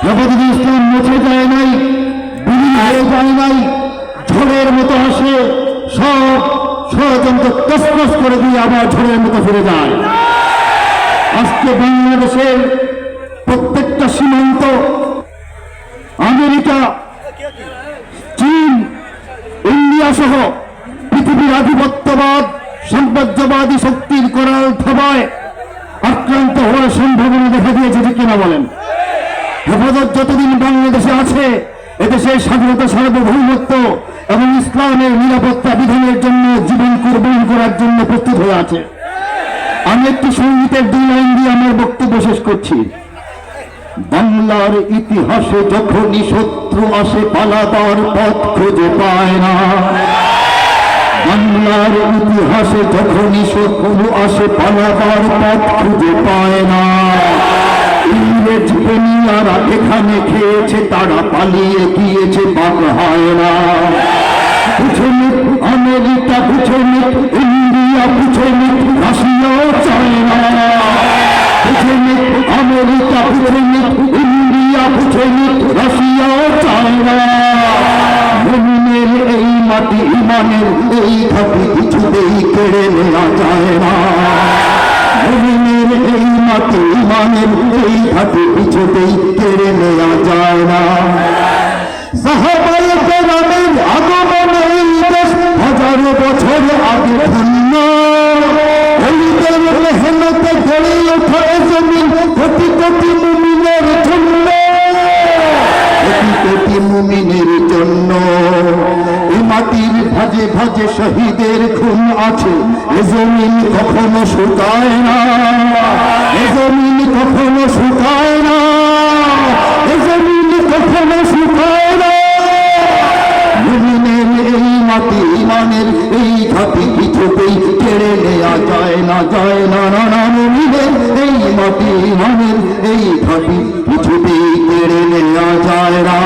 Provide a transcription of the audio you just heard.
হেফাজতে ইসলাম মুছে যায় নাই, বিলীন হয়ে যায় নাই, ঝড়ের মতো আসে, সব ষড়যন্ত্র তছনছ করে দিয়ে আবার ঝড়ের মতো ফিরে যায়। আজকে বাংলাদেশের প্রত্যেকটা সীমান্ত আমেরিকা, চীন, ইন্ডিয়া সহ পৃথিবীর আধিপত্যবাদ সাম্রাজ্যবাদী শক্তির করাল থাবায় আক্রান্ত হওয়ার সম্ভাবনা দেখা দিয়েছে, ঠিক কিনা বলেন? হেফাজত যতদিন বাংলাদেশে আছে, এদেশের স্বাধীনতা, সার্বভৌমত্ব এবং ইসলামের নিরাপত্তা বিধানের জন্য জীবন কুরবান করার জন্য প্রস্তুত হয়ে আছে। আমি একটি সঙ্গীতের 2 লাইন দিয়ে আমার বক্তব্য শেষ করছি। বাংলার ইতিহাসে যখনই শত্রু আসে পালাবার পথ খুঁজে পায় না। বাংলার ইতিহাসে যখনই শত্রু আসে পালাবার পথ খুঁজে পায় না। ইংরেজ বেনিয়ারা এখানে খেয়েছে, তারা পালিয়ে গিয়েছে, বাক হয় না। বুঝেনি আমেরিকা, বুঝেনি ইন্ডিয়া, বুঝেনি রাশিয়াও চায় না। বুঝেনি আমেরিকা, বুঝেনি ইন্ডিয়া, বুঝেনি রাশিয়াও চায় না। মুমিনের এই মাটি, ইমানের এই ঘাটি কিছুতেই কেড়ে নেওয়া যায় না। মুমিনের এই মাটি, ইমানের এই ঘাটি কিছুতেই কেড়ে নেওয়া যায় না। সাহাবায়ে কেরামের আগমনে এই দেশ হাজারো বছর আগে ধন্য। ওলিদের মেহনতে গড়ে ওঠা জমিন কোটি কোটি মুমিনের জন্য, কোটি কোটি মুমিনের জন্য। এই মাটির ভাজে ভাজে শহীদের খুন আছে, এ জমিন কখনো শুকায় না। এ জমিন কখনো শুকায় না। এ জমিন কখনো শুকায় না। মুমিনের এই মাটি, ইমানের এই ঘাটি কিছুতেই কেড়ে নেওয়া যায় না, যায় না, না, না। মুমিনের এই মাটি, ইমানের এই ঘাটি কিছুতেই কেড়ে নেওয়া যায় না।